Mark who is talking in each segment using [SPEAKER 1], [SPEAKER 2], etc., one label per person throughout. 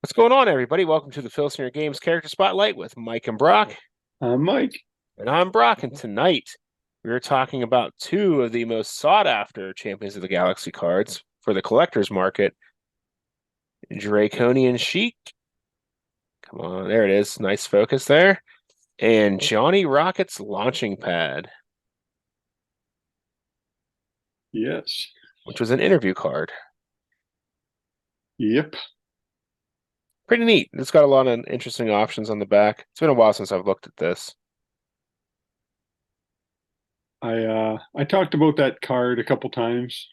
[SPEAKER 1] What's going on, everybody? Welcome to the Filsinger Games Character Spotlight with Mike and Brock.
[SPEAKER 2] Mike.
[SPEAKER 1] And I'm Brock, and tonight we are talking about two of the most sought-after Champions of the Galaxy cards for the collector's market. Draconian Sheik. Come on, there it is. Nice focus there. And Johnny Rocket's launching pad,
[SPEAKER 2] Yes.
[SPEAKER 1] which was an interview card.
[SPEAKER 2] Yep.
[SPEAKER 1] Pretty neat. It's got a lot of interesting options on the back. It's been a while since I've looked at this.
[SPEAKER 2] I talked about that card a couple times.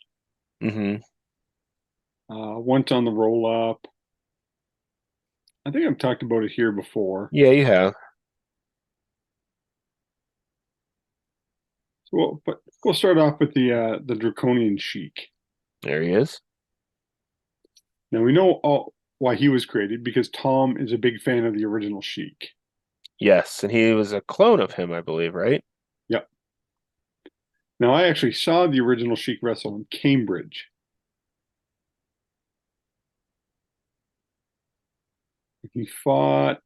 [SPEAKER 1] Mm-hmm.
[SPEAKER 2] Once on the roll up. I think I've talked about it here before.
[SPEAKER 1] Yeah, you have.
[SPEAKER 2] So we'll start off with the Draconian Sheik.
[SPEAKER 1] There he is.
[SPEAKER 2] Now we know why he was created because Tom is a big fan of the original Sheik.
[SPEAKER 1] Yes, and he was a clone of him, I believe, right?
[SPEAKER 2] Yep. Now I actually saw the original Sheik wrestle in Cambridge. He fought.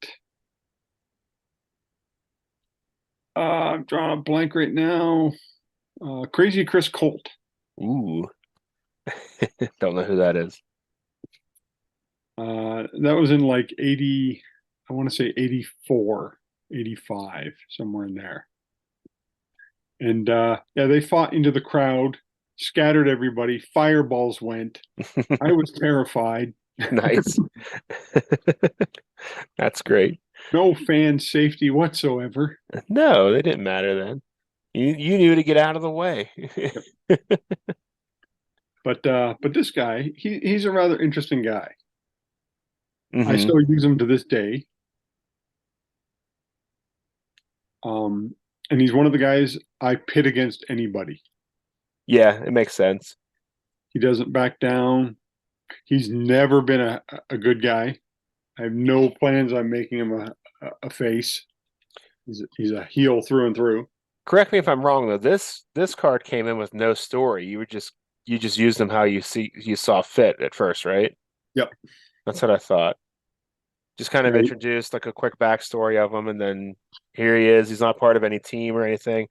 [SPEAKER 2] I'm drawing a blank right now. Crazy Chris Colt.
[SPEAKER 1] Ooh. Don't know who that is.
[SPEAKER 2] That was in like 80, I want to say 84, 85, somewhere in there. And yeah, they fought into the crowd, scattered everybody, fireballs went. I was terrified.
[SPEAKER 1] Nice. That's great.
[SPEAKER 2] No fan safety whatsoever.
[SPEAKER 1] No, they didn't matter then. You knew to get out of the way.
[SPEAKER 2] But this guy, he's a rather interesting guy. I
[SPEAKER 1] Hmm.
[SPEAKER 2] still use him to this day. And he's one of the guys I pit against anybody.
[SPEAKER 1] Yeah, it makes sense.
[SPEAKER 2] He doesn't back down. He's never been a good guy. I have no plans on making him a face. He's a heel through and through.
[SPEAKER 1] Correct me if I'm wrong though. This card came in with no story. You just used them how you saw fit at first, right?
[SPEAKER 2] Yep.
[SPEAKER 1] That's what I thought. Just kind of
[SPEAKER 2] Yeah,
[SPEAKER 1] introduced like a quick backstory of him, and then here he is. He's not part of any team or anything.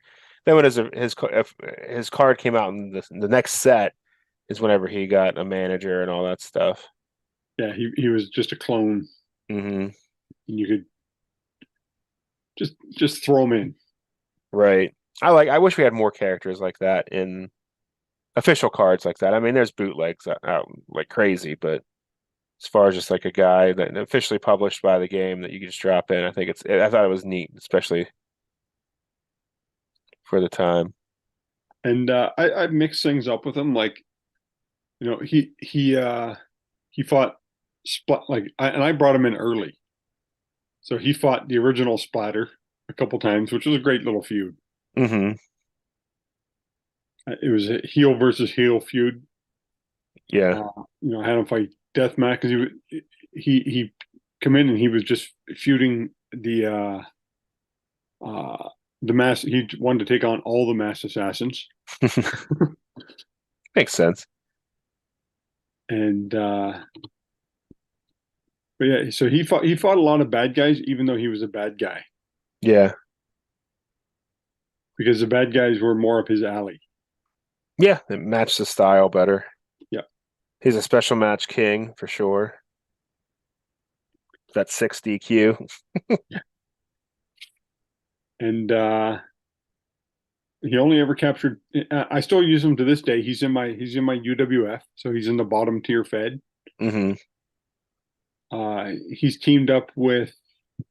[SPEAKER 1] Then when his card came out in the next set is whenever he got a manager and all that stuff.
[SPEAKER 2] yeah, he was just a clone.
[SPEAKER 1] Hmm.
[SPEAKER 2] You could just throw him in.
[SPEAKER 1] Right. I wish we had more characters like that in official cards like that. I mean, there's bootlegs out like crazy, but as far as just like a guy that officially published by the game that you can just drop in, I thought it was neat, especially for the time.
[SPEAKER 2] And I mixed things up with him. Like, he fought and I brought him in early. So he fought the original Splatter a couple times, which was a great little feud.
[SPEAKER 1] Hmm.
[SPEAKER 2] It was a heel versus heel feud.
[SPEAKER 1] Yeah.
[SPEAKER 2] I had him fight Deathmatch because he come in and he was just feuding the mass. He wanted to take on all the mass assassins,
[SPEAKER 1] Makes sense.
[SPEAKER 2] and but yeah, so he fought a lot of bad guys, even though he was a bad guy,
[SPEAKER 1] Yeah.
[SPEAKER 2] because the bad guys were more up his alley.
[SPEAKER 1] Yeah, it matched the style better.
[SPEAKER 2] Yeah,
[SPEAKER 1] He's a special match king for sure. That 6 DQ.
[SPEAKER 2] and he only ever captured. I still use him to this day. He's in my UWF, so he's in the bottom tier Fed.
[SPEAKER 1] Hmm.
[SPEAKER 2] He's teamed up with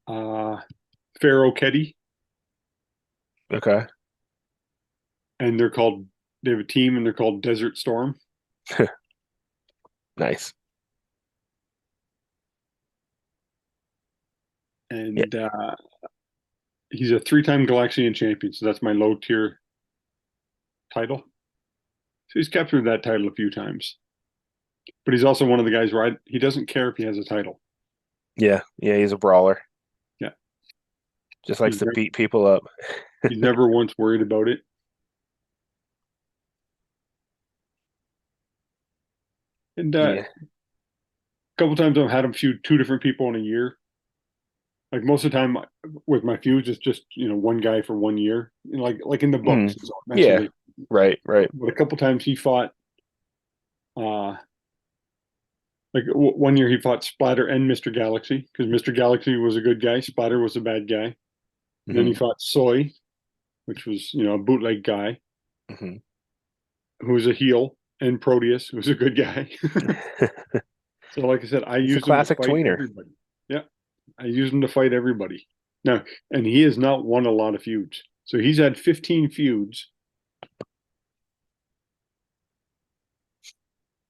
[SPEAKER 2] uh, Pharaoh Ketty,
[SPEAKER 1] Okay.
[SPEAKER 2] and they have a team, and they're called Desert Storm.
[SPEAKER 1] Nice. Yeah.
[SPEAKER 2] And he's a three-time Galaxian champion, so that's my low tier title. So he's captured that title a few times, but he's also one of the guys where he doesn't care if he has a title.
[SPEAKER 1] Yeah. Yeah, he's a brawler.
[SPEAKER 2] Yeah,
[SPEAKER 1] Just likes
[SPEAKER 2] he's
[SPEAKER 1] to
[SPEAKER 2] never,
[SPEAKER 1] beat people up.
[SPEAKER 2] he's never once worried about it. And
[SPEAKER 1] Yeah.
[SPEAKER 2] couple times I've had him feud two different people in a year. Like most of the time with my feuds, it's just one guy for 1 year, like in the
[SPEAKER 1] Mm.
[SPEAKER 2] books. So that's what
[SPEAKER 1] Yeah.
[SPEAKER 2] they.
[SPEAKER 1] Right. Right.
[SPEAKER 2] But a couple times he fought. Like 1 year he fought Splatter and Mr. Galaxy because Mr. Galaxy was a good guy, Splatter was a bad guy. And then he
[SPEAKER 1] Hmm.
[SPEAKER 2] fought Soy, which was a bootleg guy
[SPEAKER 1] Hmm.
[SPEAKER 2] who was a heel, and Proteus, who was a good guy. So like I said, I
[SPEAKER 1] He's a
[SPEAKER 2] used him to
[SPEAKER 1] classic
[SPEAKER 2] fight
[SPEAKER 1] tweener.
[SPEAKER 2] everybody. Yeah, I used him to fight everybody. Now, and he has not won a lot of feuds. So he's had 15 feuds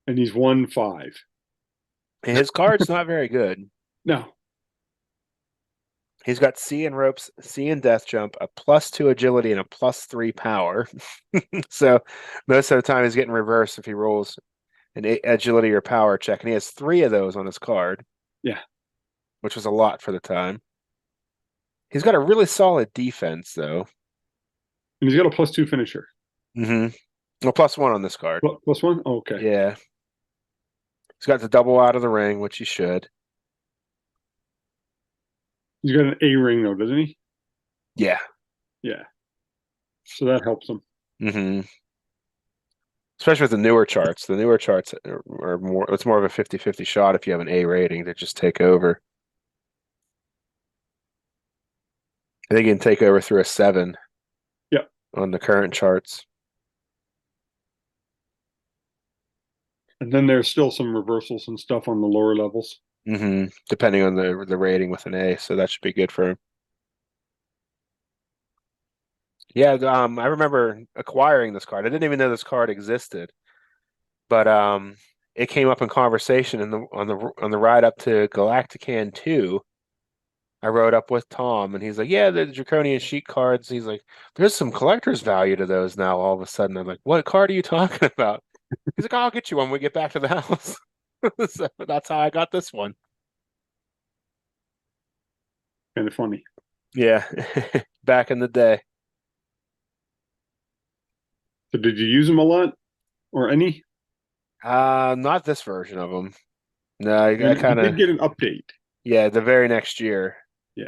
[SPEAKER 2] and he's won five.
[SPEAKER 1] And his card's not very good.
[SPEAKER 2] No,
[SPEAKER 1] He's got C in ropes, C in death jump, a +2 agility, and a +3 power. So most of the time he's getting reversed if he rolls an agility or power check, and he has 3 of those on his card,
[SPEAKER 2] yeah,
[SPEAKER 1] which was a lot for the time. He's got a really solid defense, though.
[SPEAKER 2] and he's got a +2 finisher.
[SPEAKER 1] Hmm. Well, +1 on this card.
[SPEAKER 2] +1. Oh, okay,
[SPEAKER 1] Yeah. He's got the double out of the ring, which he should.
[SPEAKER 2] he's got an A ring though, doesn't he?
[SPEAKER 1] Yeah.
[SPEAKER 2] Yeah, so that helps him.
[SPEAKER 1] Hmm. Especially with the newer charts. The newer charts are more, it's more of a 50-50 shot if you have an A rating to just take over. I think you can take over through a 7
[SPEAKER 2] Yeah,
[SPEAKER 1] on the current charts.
[SPEAKER 2] and then there's still some reversals and stuff on the lower levels.
[SPEAKER 1] Depending on the rating with an A, so that should be good for him. Yeah, I remember acquiring this card. I didn't even know this card existed, but it came up in conversation on the ride up to Galactican 2. I rode up with Tom, and he's like, "Yeah, the Draconian Sheik cards." He's like, "There's some collector's value to those now." All of a sudden, I'm like, "What card are you talking about?" He's like, "I'll get you one when we get back to the house." So that's how I got this one.
[SPEAKER 2] Kind of funny.
[SPEAKER 1] Yeah, back in the day.
[SPEAKER 2] So did you use them a lot or any?
[SPEAKER 1] Not this version of them. No, I
[SPEAKER 2] And he
[SPEAKER 1] kind
[SPEAKER 2] did
[SPEAKER 1] of,
[SPEAKER 2] get an update.
[SPEAKER 1] yeah, the very next year.
[SPEAKER 2] Yeah.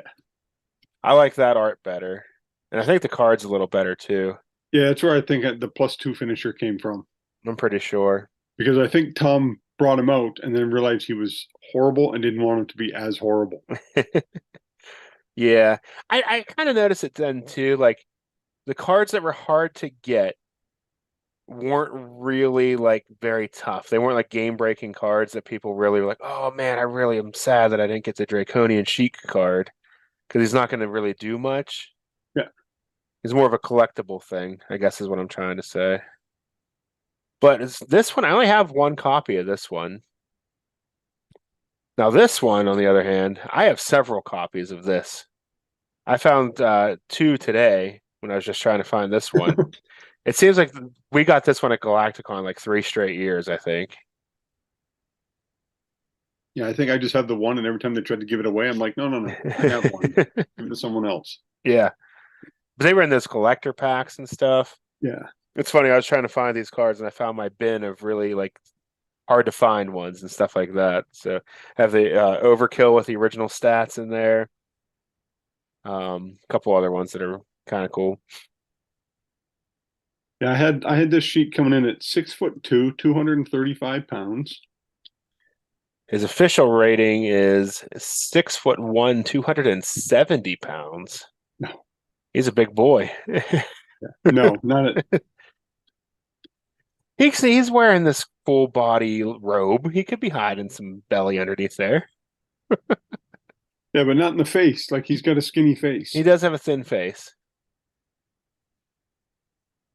[SPEAKER 1] I like that art better. And I think the card's a little better too.
[SPEAKER 2] Yeah, that's where I think the +2 finisher came from.
[SPEAKER 1] I'm pretty sure.
[SPEAKER 2] Because I think Tom brought him out and then realized he was horrible and didn't want him to be as horrible.
[SPEAKER 1] Yeah. I kind of noticed it then too. Like the cards that were hard to get weren't really like very tough. They weren't like game-breaking cards that people really were like, "Oh man, I really am sad that I didn't get the Draconian Sheik card because he's not going to really do much."
[SPEAKER 2] Yeah.
[SPEAKER 1] He's more of a collectible thing, I guess is what I'm trying to say. But this one, I only have one copy of this one. Now, this one, on the other hand, I have several copies of this. I found 2 today when I was just trying to find this one. It seems like we got this one at Galacticon like 3 straight years, I think.
[SPEAKER 2] Yeah, I think I just have the one, and every time they tried to give it away, I'm like, no, no, no, I have one. Give it to someone else.
[SPEAKER 1] Yeah. But they were in those collector packs and stuff.
[SPEAKER 2] Yeah.
[SPEAKER 1] It's funny, I was trying to find these cards and I found my bin of really like hard to find ones and stuff like that. So have the overkill with the original stats in there. A couple other ones that are kind of cool.
[SPEAKER 2] Yeah, I had this sheet coming in at 6'2", 235 pounds.
[SPEAKER 1] His official rating is 6'1", 270 pounds.
[SPEAKER 2] No,
[SPEAKER 1] He's a big boy.
[SPEAKER 2] no, not it.
[SPEAKER 1] He's wearing this full body robe. He could be hiding some belly underneath there.
[SPEAKER 2] Yeah, but not in the face. Like he's got a skinny face.
[SPEAKER 1] He does have a thin face.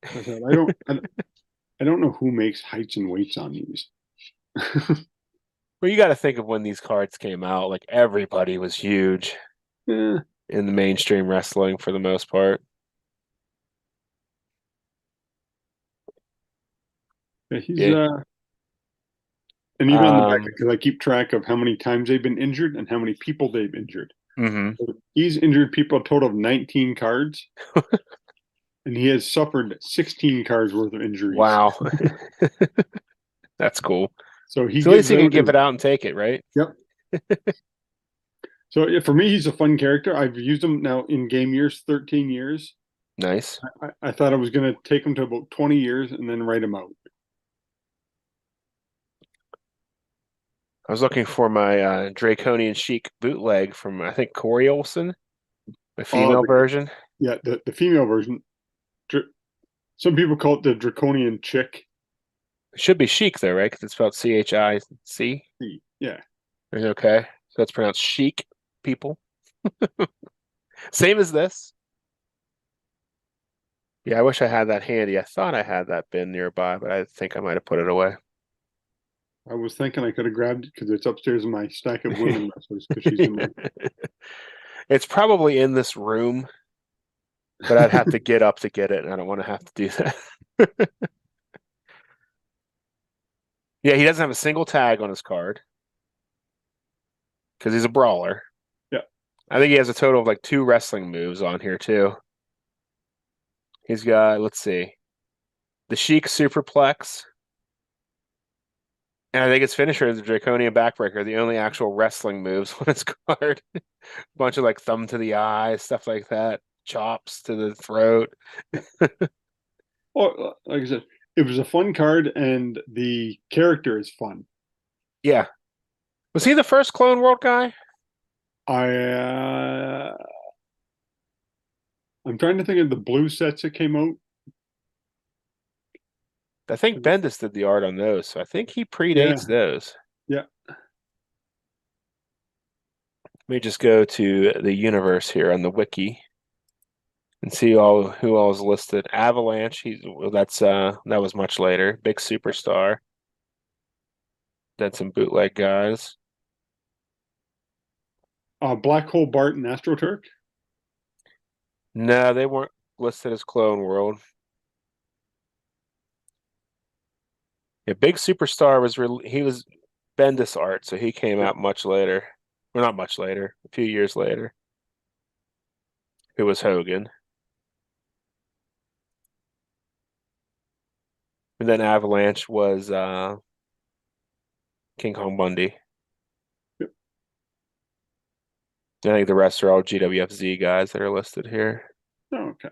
[SPEAKER 2] I said, I don't know who makes heights and weights on these.
[SPEAKER 1] Well, you got to think of when these cards came out. Like everybody was huge
[SPEAKER 2] Yeah,
[SPEAKER 1] in the mainstream wrestling for the most part.
[SPEAKER 2] yeah, he's
[SPEAKER 1] Yeah.
[SPEAKER 2] and even on the back
[SPEAKER 1] Um.
[SPEAKER 2] because I keep track of how many times they've been injured and how many people they've injured.
[SPEAKER 1] Mhm.
[SPEAKER 2] So he's injured people a total of 19 cards, and he has suffered 16 cards worth of injuries.
[SPEAKER 1] Wow. That's cool.
[SPEAKER 2] So he
[SPEAKER 1] So at least
[SPEAKER 2] gives
[SPEAKER 1] he could
[SPEAKER 2] out
[SPEAKER 1] give
[SPEAKER 2] his.
[SPEAKER 1] it out and take it, right?
[SPEAKER 2] Yep. So for me, he's a fun character. I've used him now in game years, 13 years.
[SPEAKER 1] Nice.
[SPEAKER 2] I thought I was going to take him to about 20 years and then write him out.
[SPEAKER 1] I was looking for my Draconian Sheik bootleg from I think Corey Olson, the
[SPEAKER 2] Oh,
[SPEAKER 1] female version.
[SPEAKER 2] yeah, the female version. Some people call it the Draconian Chick.
[SPEAKER 1] It should be Chic though, right? Because it's spelled Chic.
[SPEAKER 2] Yeah.
[SPEAKER 1] Okay, so it's pronounced Chic. People, same as this. Yeah, I wish I had that handy. I thought I had that bin nearby, but I think I might have put it away.
[SPEAKER 2] I was thinking I could have grabbed it because it's upstairs in my stack of women wrestlers because she's in my.
[SPEAKER 1] It's probably in this room, but I'd have to get up to get it, and I don't want to have to do that. Yeah, he doesn't have a single tag on his card because he's a brawler.
[SPEAKER 2] Yeah.
[SPEAKER 1] I think he has a total of like 2 wrestling moves on here too. He's got, let's see, the Sheik Superplex, and I think his finisher is the Draconian Backbreaker, the only actual wrestling moves on his card. A bunch of like thumb to the eye, stuff like that, chops to the throat.
[SPEAKER 2] Oh, like I said, it was a fun card, and the character is fun.
[SPEAKER 1] Yeah. Was he the first Clone World guy?
[SPEAKER 2] I I'm trying to think of the blue sets that came out.
[SPEAKER 1] I think Bendis did the art on those, so I think he
[SPEAKER 2] Yeah,
[SPEAKER 1] predates those.
[SPEAKER 2] yeah.
[SPEAKER 1] Let me just go to the universe here on the wiki and see all who all is listed. Avalanche, that was much later. Big Superstar. Then some bootleg guys.
[SPEAKER 2] Black Hole Bart and AstroTurk.
[SPEAKER 1] No, they weren't listed as Clone World. Yeah, Big Superstar he was Bendis art, so he came
[SPEAKER 2] Yeah.
[SPEAKER 1] out much later. Well, not much later, a few years later. Who was Hogan. And then Avalanche was King Kong Bundy.
[SPEAKER 2] Yep.
[SPEAKER 1] I think the rest are all GWFZ guys that are listed here.
[SPEAKER 2] Oh, okay.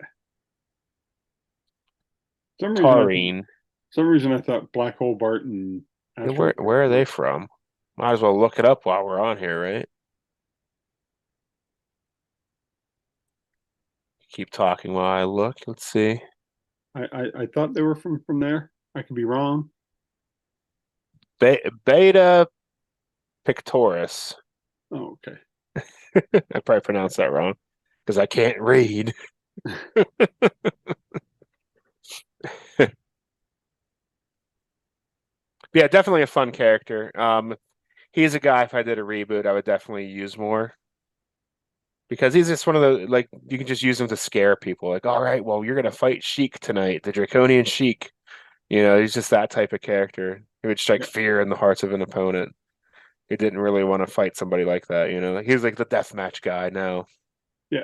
[SPEAKER 2] Some reason I
[SPEAKER 1] Taurine.
[SPEAKER 2] some reason I thought Black Hole Bart and
[SPEAKER 1] Yeah,
[SPEAKER 2] AstroTurk
[SPEAKER 1] where are
[SPEAKER 2] were.
[SPEAKER 1] they from? Might as well look it up while we're on here, right? Keep talking while I look. Let's see.
[SPEAKER 2] I thought they were from there. I could be wrong.
[SPEAKER 1] Beta Pictoris.
[SPEAKER 2] Oh, okay.
[SPEAKER 1] I probably pronounced that wrong because I can't read. Yeah, definitely a fun character. He's a guy, if I did a reboot, I would definitely use more because he's just one of the like you can just use him to scare people. Like, all right, well, you're gonna fight Sheik tonight, the Draconian Sheik. He's just that type of character. He would strike
[SPEAKER 2] Yeah.
[SPEAKER 1] fear in the hearts of an opponent. He didn't really want to fight somebody like that, Like he's like the deathmatch guy now.
[SPEAKER 2] Yeah.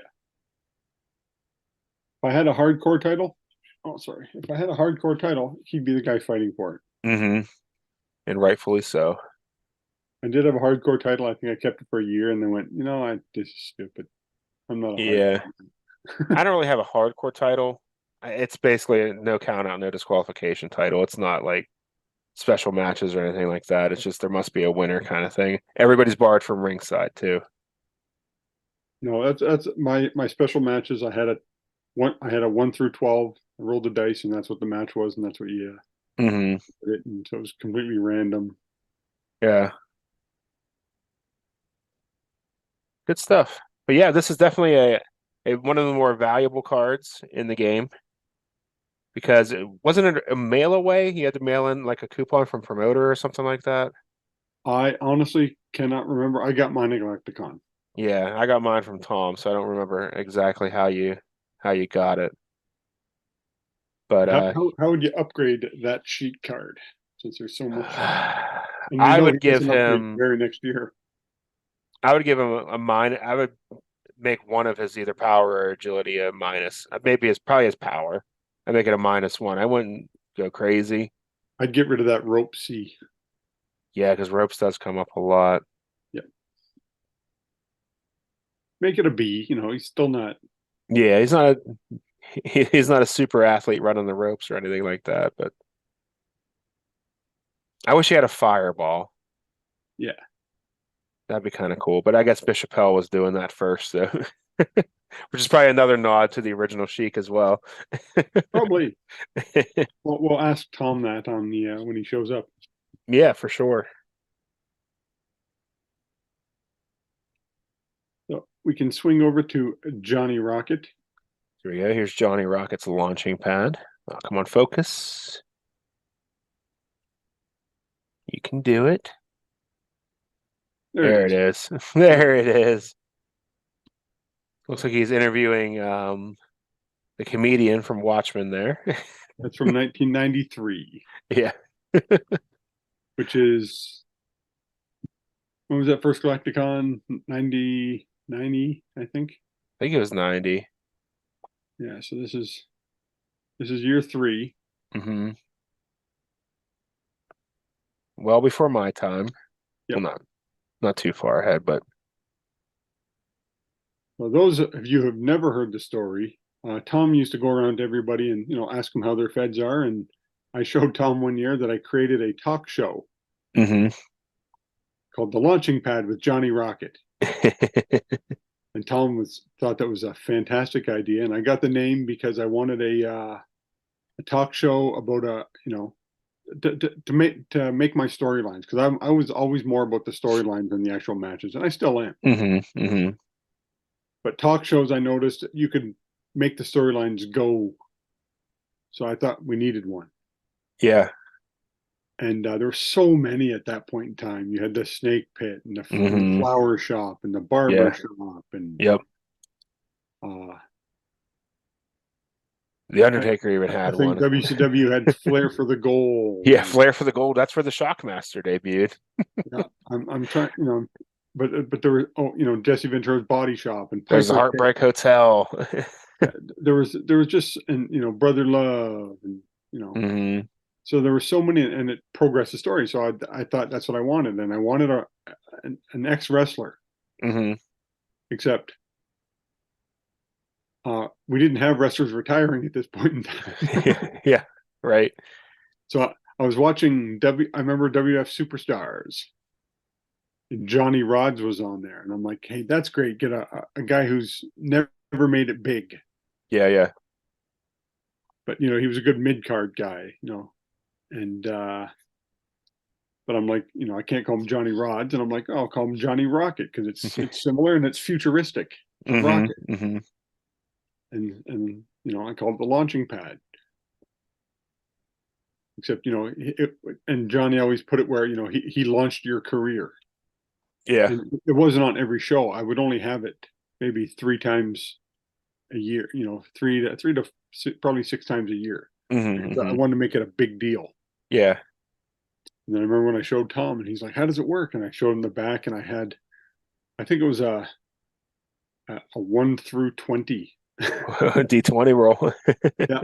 [SPEAKER 2] If I had a hardcore title, oh sorry. If I had a hardcore title, he'd be the guy fighting for it.
[SPEAKER 1] Mm-hmm. And rightfully so.
[SPEAKER 2] I did have a hardcore title. I think I kept it for a year and then went, this is stupid. I'm not a
[SPEAKER 1] Yeah.
[SPEAKER 2] hardcore.
[SPEAKER 1] I don't really have a hardcore title. It's basically a no count out, no disqualification title. It's not like special matches or anything like that. It's just there must be a winner kind of thing. Everybody's barred from ringside too.
[SPEAKER 2] No, that's my special matches. I had a 1 through 12. I rolled the dice, and that's what the match was, and that's what you
[SPEAKER 1] Hmm.
[SPEAKER 2] did it. And so it was completely random.
[SPEAKER 1] Yeah, good stuff. But yeah, this is definitely a one of the more valuable cards in the game because it wasn't a mail away. You had to mail in like a coupon from promoter or something like that.
[SPEAKER 2] I honestly cannot remember. I got my Galacticon.
[SPEAKER 1] Yeah, I got mine from Tom, so I don't remember exactly how you got it. But
[SPEAKER 2] How would you upgrade that sheet card since there's so much? And we
[SPEAKER 1] I
[SPEAKER 2] know he
[SPEAKER 1] would give
[SPEAKER 2] doesn't upgrade
[SPEAKER 1] him
[SPEAKER 2] very next year.
[SPEAKER 1] I would give him a minus. I would make one of his either power or agility a minus. Maybe it's probably his power. I make it a -1. I wouldn't go crazy.
[SPEAKER 2] I'd get rid of that rope C.
[SPEAKER 1] Yeah, because ropes does come up a lot.
[SPEAKER 2] Yeah, make it a B. He's still not.
[SPEAKER 1] Yeah, he's not a super athlete running the ropes or anything like that, but I wish he had a fireball.
[SPEAKER 2] Yeah,
[SPEAKER 1] That'd be kind of cool. But I guess Bishop Hell was doing that first, so which is probably another nod to the original Sheik as well.
[SPEAKER 2] probably. We'll ask Tom that on the when he shows up.
[SPEAKER 1] Yeah, for sure.
[SPEAKER 2] So we can swing over to Johnny Rocket.
[SPEAKER 1] Here we go. Here's Johnny Rocket's launching pad. Oh, come on, focus. You can do it.
[SPEAKER 2] There it
[SPEAKER 1] There it
[SPEAKER 2] is.
[SPEAKER 1] is. There it is. Looks like he's interviewing the comedian from Watchmen there.
[SPEAKER 2] That's from 1993,
[SPEAKER 1] Yeah.
[SPEAKER 2] which is when was that first Galacticon? 90, I think.
[SPEAKER 1] I think it was 90.
[SPEAKER 2] Yeah, so this is year 3.
[SPEAKER 1] Hmm. Well before my time. Well,
[SPEAKER 2] Yep.
[SPEAKER 1] not too far ahead, but
[SPEAKER 2] Well, those of you who have never heard the story, Tom used to go around to everybody and ask them how their feds are. And I showed Tom one year that I created a talk show
[SPEAKER 1] hmm.
[SPEAKER 2] called The Launching Pad with Johnny Rocket. And Tom thought that was a fantastic idea. And I got the name because I wanted a talk show about to make my storylines, because I was always more about the storylines than the actual matches, and I still am.
[SPEAKER 1] Hmm. Hmm.
[SPEAKER 2] But talk shows, I noticed you could make the storylines go. So I thought we needed one.
[SPEAKER 1] Yeah.
[SPEAKER 2] And there were so many at that point in time. You had the snake pit and the
[SPEAKER 1] Hmm.
[SPEAKER 2] flower shop and the barber
[SPEAKER 1] Yeah.
[SPEAKER 2] shop and
[SPEAKER 1] Yep.
[SPEAKER 2] uh,
[SPEAKER 1] The
[SPEAKER 2] I,
[SPEAKER 1] Undertaker even
[SPEAKER 2] I
[SPEAKER 1] had
[SPEAKER 2] think
[SPEAKER 1] one.
[SPEAKER 2] WCW had Flair for the Gold.
[SPEAKER 1] Yeah,
[SPEAKER 2] And
[SPEAKER 1] Flair for the Gold. That's where the Shockmaster debuted.
[SPEAKER 2] yeah, I'm trying, but there was Jesse Ventura's Body Shop and
[SPEAKER 1] There's the
[SPEAKER 2] Piper Pit.
[SPEAKER 1] Heartbreak Hotel.
[SPEAKER 2] There was just, and Brother Love, and you know
[SPEAKER 1] Hmm.
[SPEAKER 2] so there were so many, and it progressed the story. So I thought that's what I wanted, and I wanted an ex wrestler,
[SPEAKER 1] Hmm.
[SPEAKER 2] except we didn't have wrestlers retiring at this point in time.
[SPEAKER 1] Yeah, right.
[SPEAKER 2] So I was watching I remember WF Superstars, and Johnny Rods was on there, and I'm like, hey, that's great. Get a guy who's never made it big,
[SPEAKER 1] Yeah, yeah.
[SPEAKER 2] but he was a good mid card guy, and but I'm like, I can't call him Johnny Rods, and I'm like, oh, I'll call him Johnny Rocket because it's similar and it's futuristic. It's a
[SPEAKER 1] Hmm.
[SPEAKER 2] rocket,
[SPEAKER 1] Hmm.
[SPEAKER 2] and I called it the launching pad. Except and Johnny always put it where he launched your career,
[SPEAKER 1] Yeah.
[SPEAKER 2] and it wasn't on every show. I would only have it maybe 3 times a year, 3 to probably 6 times a year,
[SPEAKER 1] Hmm.
[SPEAKER 2] because I
[SPEAKER 1] Hmm.
[SPEAKER 2] wanted to make it a big deal.
[SPEAKER 1] Yeah.
[SPEAKER 2] And then I remember when I showed Tom, and he's like, "How does it work?" And I showed him the back, and I think it was a 1 through 20.
[SPEAKER 1] D20 roll.
[SPEAKER 2] Yeah,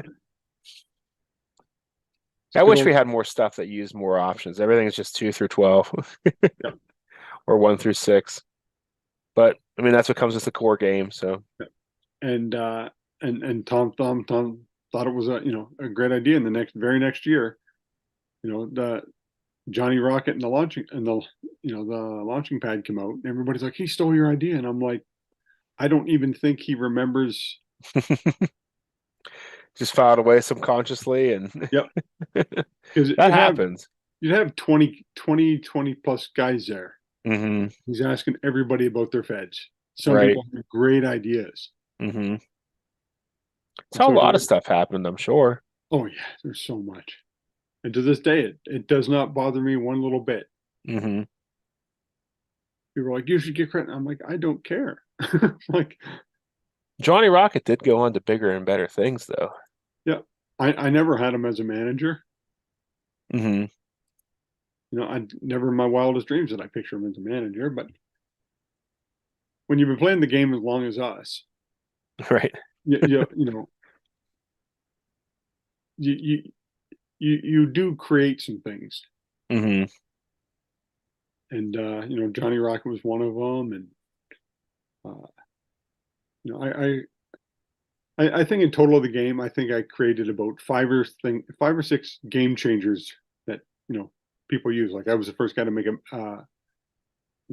[SPEAKER 2] it's
[SPEAKER 1] I
[SPEAKER 2] good
[SPEAKER 1] wish we
[SPEAKER 2] old.
[SPEAKER 1] had more stuff that used more options. Everything's just 2 through 12
[SPEAKER 2] Yeah,
[SPEAKER 1] or 1 through 6. But I mean, that's what comes with the core game. So,
[SPEAKER 2] yeah. And Tom thought it was a great idea. And very next year, the Johnny Rocket and the launching pad come out, and everybody's like, he stole your idea, and I'm like, I don't even think he remembers.
[SPEAKER 1] just filed away subconsciously, and
[SPEAKER 2] Yep, because
[SPEAKER 1] that happens.
[SPEAKER 2] you'd have 20 plus guys there.
[SPEAKER 1] Hmm.
[SPEAKER 2] He's asking everybody about their feds. Some
[SPEAKER 1] Right.
[SPEAKER 2] people have great ideas.
[SPEAKER 1] Hmm. It's
[SPEAKER 2] And
[SPEAKER 1] how a
[SPEAKER 2] so
[SPEAKER 1] lot of stuff happened, I'm sure.
[SPEAKER 2] oh yeah, there's so much. And to this day, it does not bother me one little bit.
[SPEAKER 1] Hmm.
[SPEAKER 2] People are like, you should get credit. I'm like, I don't care. Like,
[SPEAKER 1] Johnny Rocket did go on to bigger and better things, though.
[SPEAKER 2] yeah, I never had him as a manager.
[SPEAKER 1] Hmm.
[SPEAKER 2] I never in my wildest dreams did I picture him as a manager. But when you've been playing the game as long as us,
[SPEAKER 1] Right.
[SPEAKER 2] you you do create some things.
[SPEAKER 1] Hmm.
[SPEAKER 2] and Johnny Rocket was one of them, and uh, you know, I think in total of the game, I think I created about five or six game changers that people use. Like I was the first guy to make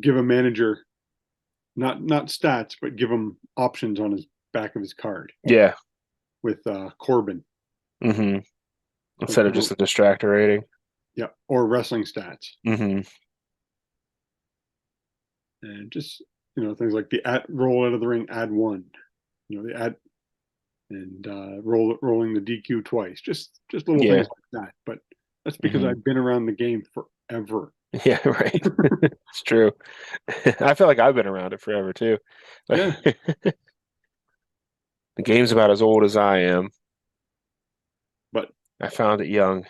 [SPEAKER 2] give a manager not stats, but give him options on his back of his card
[SPEAKER 1] Yeah.
[SPEAKER 2] with Corbin.
[SPEAKER 1] hmm
[SPEAKER 2] Like
[SPEAKER 1] Instead of just a distractor rating.
[SPEAKER 2] yeah, or wrestling stats,
[SPEAKER 1] hmm
[SPEAKER 2] and just things like the roll out of the ring, add one. The add and rolling the DQ twice. Just little
[SPEAKER 1] Yeah.
[SPEAKER 2] things like that. But that's because
[SPEAKER 1] hmm
[SPEAKER 2] I've been around the game forever.
[SPEAKER 1] Yeah, right. It's true. I feel like I've been around it forever too.
[SPEAKER 2] Yeah,
[SPEAKER 1] Like, the game's about as old as I am.
[SPEAKER 2] but
[SPEAKER 1] I found it young.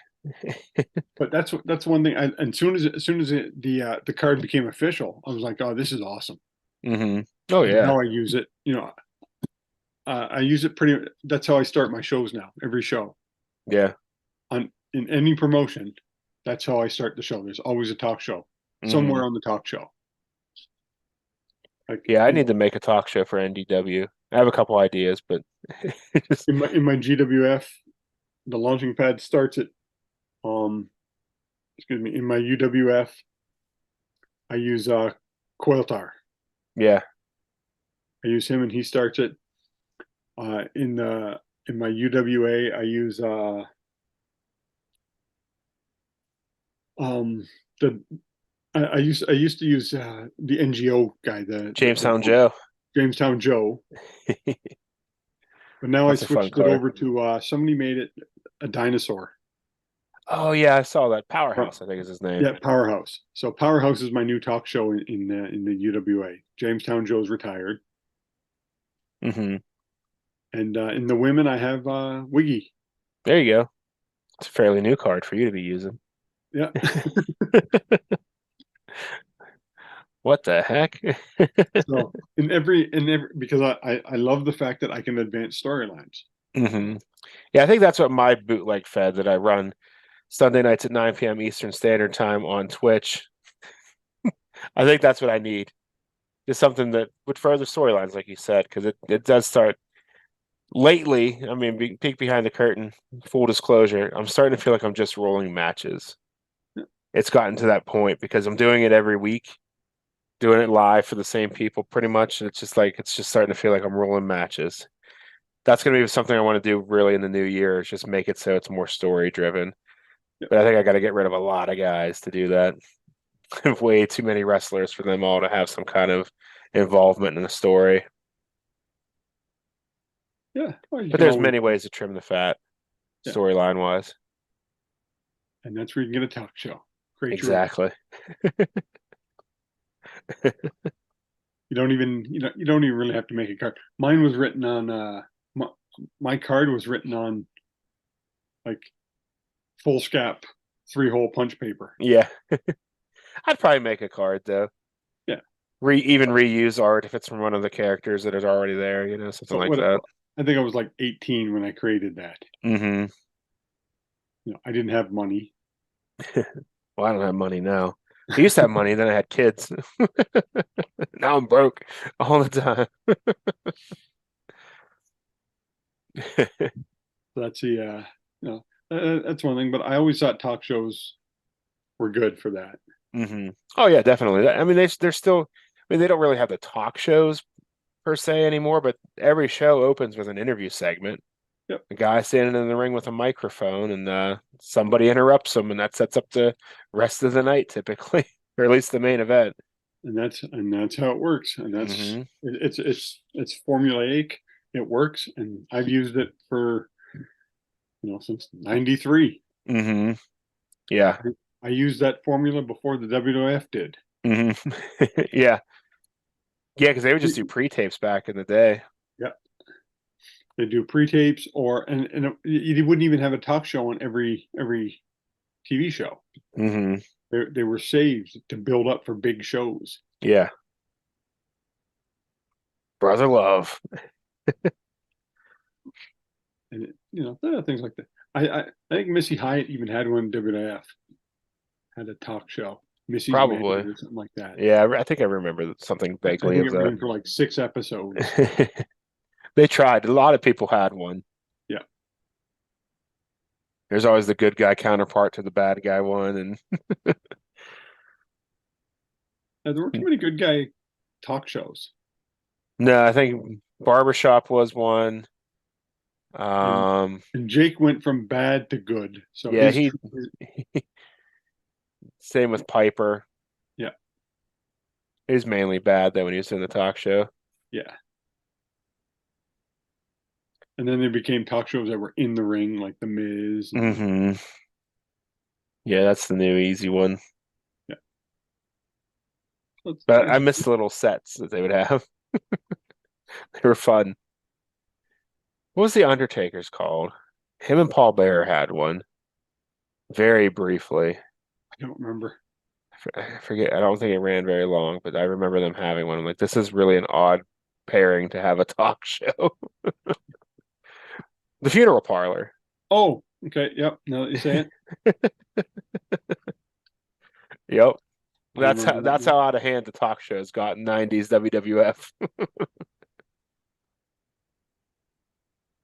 [SPEAKER 2] that's one thing. And as soon as the card became official, I was like, oh, this is awesome.
[SPEAKER 1] hmm Oh
[SPEAKER 2] And
[SPEAKER 1] yeah.
[SPEAKER 2] now I use it. I use it pretty. That's how I start my shows now. Every show
[SPEAKER 1] Yeah.
[SPEAKER 2] on in any promotion, that's how I start the show. There's always a talk show
[SPEAKER 1] hmm
[SPEAKER 2] somewhere on the talk show. Like
[SPEAKER 1] Yeah, I need to make a talk show for NDW. I have a couple ideas, but just,
[SPEAKER 2] in my GWF, the launching pad starts at um excuse me, in my UWF, I use Coiltar.
[SPEAKER 1] yeah.
[SPEAKER 2] I use him and he starts it. In my UWA, I use um the I used to use the NGO guy, the
[SPEAKER 1] Jamestown Joe.
[SPEAKER 2] Jamestown Joe, but now I
[SPEAKER 1] That's a fun
[SPEAKER 2] switched it
[SPEAKER 1] card.
[SPEAKER 2] over to somebody made it a dinosaur.
[SPEAKER 1] Oh yeah, I saw that. Powerhouse, I think is his name.
[SPEAKER 2] Yeah, Powerhouse. So Powerhouse is my new talk show in the UWA. Jamestown Joe's retired,
[SPEAKER 1] hmm
[SPEAKER 2] and in the women I have Wiggy.
[SPEAKER 1] There you go. It's a fairly new card for you to be using.
[SPEAKER 2] Yeah.
[SPEAKER 1] What the heck?
[SPEAKER 2] So in every because I love the fact that I can advance storylines.
[SPEAKER 1] hmm Yeah, I think that's what my bootleg fed that I run Sunday nights at 9 p.m. Eastern Standard Time on Twitch. I think that's what I need. Just something that would further storylines, like you said, because it does start lately. I mean, peek behind the curtain, full disclosure, I'm starting to feel like I'm just rolling matches. It's gotten to that point because I'm doing it every week, doing it live for the same people pretty much. And it's just starting to feel like I'm rolling matches. That's going to be something I want to do really in the new year is just make it so it's more story driven. But I think I got to get rid of a lot of guys to do that. Way too many wrestlers for them all to have some kind of involvement in a story.
[SPEAKER 2] Yeah, well, you
[SPEAKER 1] But
[SPEAKER 2] can
[SPEAKER 1] there's
[SPEAKER 2] always,
[SPEAKER 1] many ways to trim the fat,
[SPEAKER 2] yeah,
[SPEAKER 1] storyline wise.
[SPEAKER 2] and that's where you can get a talk show. Create your own.
[SPEAKER 1] Exactly.
[SPEAKER 2] You don't even really have to make a card. Mine was written on my card was written on like foolscap 3-hole punch paper.
[SPEAKER 1] Yeah. I'd probably make a card though.
[SPEAKER 2] Yeah.
[SPEAKER 1] Even reuse art if it's from one of the characters that is already there, something
[SPEAKER 2] So
[SPEAKER 1] like
[SPEAKER 2] what
[SPEAKER 1] that.
[SPEAKER 2] I think I was like 18 when I created that.
[SPEAKER 1] hmm
[SPEAKER 2] I didn't have money.
[SPEAKER 1] Well, I don't have money now. I used to have money, then I had kids. Now I'm broke all the time.
[SPEAKER 2] So that's the that's one thing. But I always thought talk shows were good for that.
[SPEAKER 1] Oh yeah, definitely. I mean, they're still. I mean, they don't really have the talk shows per se anymore, but every show opens with an interview segment.
[SPEAKER 2] Yep.
[SPEAKER 1] A guy standing in the ring with a microphone, and somebody interrupts him, and that sets up the rest of the night typically, or at least the main event.
[SPEAKER 2] And that's how it works. And
[SPEAKER 1] hmm
[SPEAKER 2] it's formulaic. It works, and I've used it for since '93.
[SPEAKER 1] hmm Yeah.
[SPEAKER 2] I used that formula before the WWF did.
[SPEAKER 1] hmm Yeah. Yeah, because they would just do pre-tapes back in the day.
[SPEAKER 2] Yeah, they do pre-tapes, and you wouldn't even have a talk show on every TV show.
[SPEAKER 1] hmm
[SPEAKER 2] They were saved to build up for big shows.
[SPEAKER 1] Yeah. Brother love.
[SPEAKER 2] And things like that. I think Missy Hyatt even had one in WWF, had a talk show. Missy's Man
[SPEAKER 1] Probably.
[SPEAKER 2] or something like that.
[SPEAKER 1] Yeah, I think I remember something
[SPEAKER 2] I
[SPEAKER 1] vaguely
[SPEAKER 2] think
[SPEAKER 1] of
[SPEAKER 2] it
[SPEAKER 1] that.
[SPEAKER 2] ran for like 6 episodes.
[SPEAKER 1] They tried. A lot of people had one.
[SPEAKER 2] Yeah.
[SPEAKER 1] There's always the good guy counterpart to the bad guy one, and
[SPEAKER 2] There weren't too many good guy talk shows.
[SPEAKER 1] no, I think Barbershop was one.
[SPEAKER 2] And
[SPEAKER 1] Um,
[SPEAKER 2] and Jake went from bad to good. So
[SPEAKER 1] yeah,
[SPEAKER 2] his,
[SPEAKER 1] he same with Piper.
[SPEAKER 2] yeah,
[SPEAKER 1] He was mainly bad though when he was in the talk show.
[SPEAKER 2] yeah. And then they became talk shows that were in the ring, like The Miz. And,
[SPEAKER 1] Hmm. Yeah, that's the new easy one.
[SPEAKER 2] yeah. That's,
[SPEAKER 1] But I
[SPEAKER 2] that's,
[SPEAKER 1] miss the little sets that they would have. They were fun. What was the Undertaker's called? Him and Paul Bearer had one very briefly.
[SPEAKER 2] I don't remember.
[SPEAKER 1] I forget. I don't think it ran very long, but I remember them having one. I'm like, this is really an odd pairing to have a talk show. The Funeral Parlor.
[SPEAKER 2] Oh, okay. Yep. Now that you say it,
[SPEAKER 1] Yep.
[SPEAKER 2] I remember that
[SPEAKER 1] That's
[SPEAKER 2] one.
[SPEAKER 1] how out of hand the talk shows got in 90s WWF.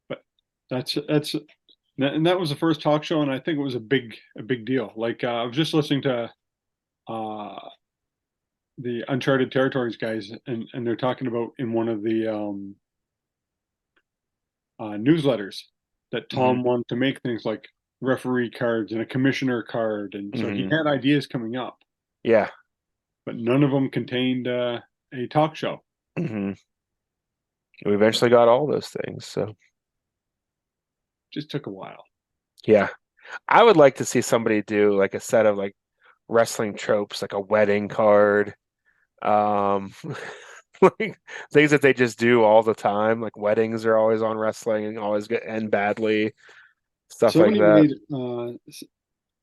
[SPEAKER 2] But that's and that was the first talk show, and I think it was a big deal. Like I was just listening to uh the Uncharted Territories guys, and they're talking about in one of the newsletters that
[SPEAKER 1] Hmm.
[SPEAKER 2] Tom wanted to make things like referee cards and a commissioner card, and so he
[SPEAKER 1] Hmm.
[SPEAKER 2] had ideas coming up,
[SPEAKER 1] Yeah.
[SPEAKER 2] but none of them contained a talk show.
[SPEAKER 1] Hmm. We eventually got all those things. So
[SPEAKER 2] Just took a while.
[SPEAKER 1] yeah. I would like to see somebody do like a set of like wrestling tropes, like a wedding card. Like things that they just do all the time. Like weddings are always on wrestling and always get end badly, stuff like
[SPEAKER 2] Somebody
[SPEAKER 1] that.
[SPEAKER 2] made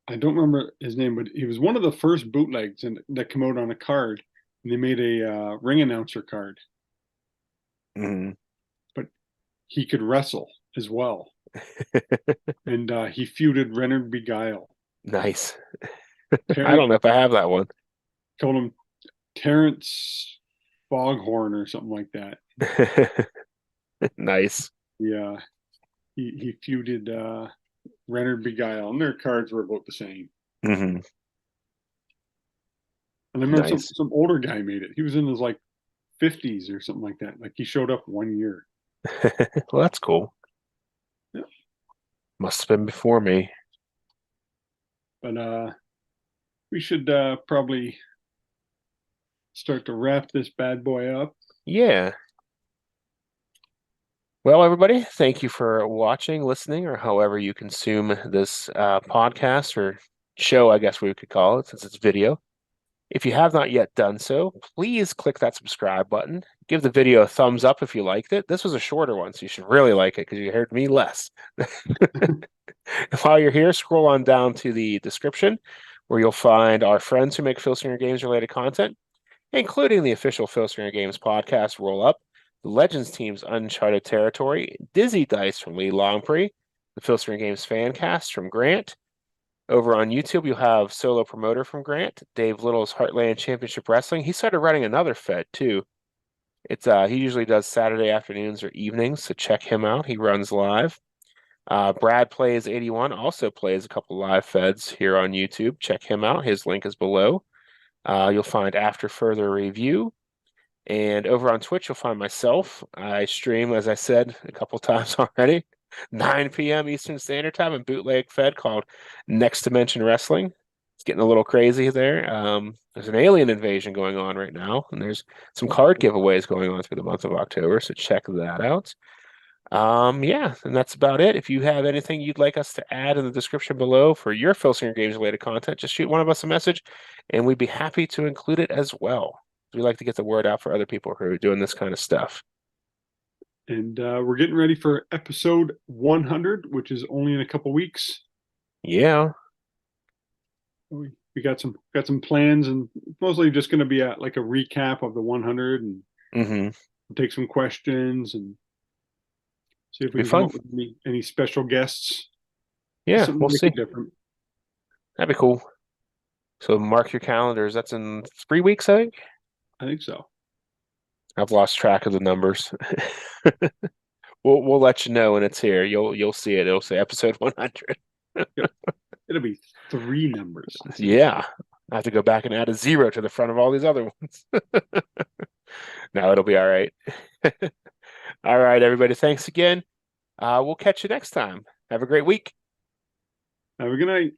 [SPEAKER 2] I don't remember his name, but he was one of the first bootlegs that come out on a card, and they made a ring announcer card,
[SPEAKER 1] Hmm.
[SPEAKER 2] but he could wrestle as well, and he feuded Renard Beguile.
[SPEAKER 1] Nice. I
[SPEAKER 2] Terrence
[SPEAKER 1] don't know if I have that one.
[SPEAKER 2] called him Terrence Foghorn or something like that.
[SPEAKER 1] Nice.
[SPEAKER 2] Yeah, he feuded Renard Beguile, and their cards were about the same.
[SPEAKER 1] Hmm.
[SPEAKER 2] And I remember some
[SPEAKER 1] Nice.
[SPEAKER 2] some older guy made it. He was in his like 50s or something like that. Like he showed up one year.
[SPEAKER 1] Well, that's cool.
[SPEAKER 2] Yeah.
[SPEAKER 1] Must have been before me.
[SPEAKER 2] But we should probably start to wrap this bad boy up.
[SPEAKER 1] Yeah. Well, everybody, thank you for watching, listening, or however you consume this podcast or show, I guess we could call it, since it's video. If you have not yet done so, please click that subscribe button. Give the video a thumbs up if you liked it. This was a shorter one, so you should really like it because you heard me less. While you're here, scroll on down to the description where you'll find our friends who make Filsinger Games related content, including the official Filsinger Games podcast roll up, the Legends team's Uncharted Territory, Dizzy Dice from Lee Longpre, the Filsinger Games fan cast from Grant. Over on YouTube, you'll have solo promoter from Grant, Dave Little's Heartland Championship Wrestling. He started running another Fed too. It's he usually does Saturday afternoons or evenings, so check him out. He runs live. Brad Plays 81 also plays a couple live feds here on YouTube. Check him out. His link is below. You'll find After Further Review. And over on Twitch, you'll find myself. I stream, as I said a couple times already, 9 p.m. Eastern Standard Time and bootleg fed called Next Dimension Wrestling. It's getting a little crazy there. There's an alien invasion going on right now, and there's some card giveaways going on through the month of October, so check that out. Yeah, and that's about it. If you have anything you'd like us to add in the description below for your Filsinger Games related content, just shoot one of us a message and we'd be happy to include it as well. We like to get the word out for other people who are doing this kind of stuff.
[SPEAKER 2] And we're getting ready for episode 100, which is only in a couple weeks.
[SPEAKER 1] Yeah.
[SPEAKER 2] We got some plans, and mostly just going to be like a recap of the 100, and
[SPEAKER 1] Hmm.
[SPEAKER 2] take some questions and see if we
[SPEAKER 1] Be
[SPEAKER 2] can come
[SPEAKER 1] fun.
[SPEAKER 2] up with any special guests.
[SPEAKER 1] Yeah,
[SPEAKER 2] Something
[SPEAKER 1] we'll
[SPEAKER 2] to make
[SPEAKER 1] see.
[SPEAKER 2] it different.
[SPEAKER 1] That'd be cool. So mark your calendars. That's in 3 weeks, I think.
[SPEAKER 2] I think so.
[SPEAKER 1] I've lost track of the numbers. We'll let you know when it's here. You'll see it. It'll say episode 100.
[SPEAKER 2] Yep. It'll be three numbers.
[SPEAKER 1] Yeah. I have to go back and add a zero to the front of all these other ones. No, it'll be all right. All right, everybody. Thanks again. We'll catch you next time. Have a great week.
[SPEAKER 2] Have a good night.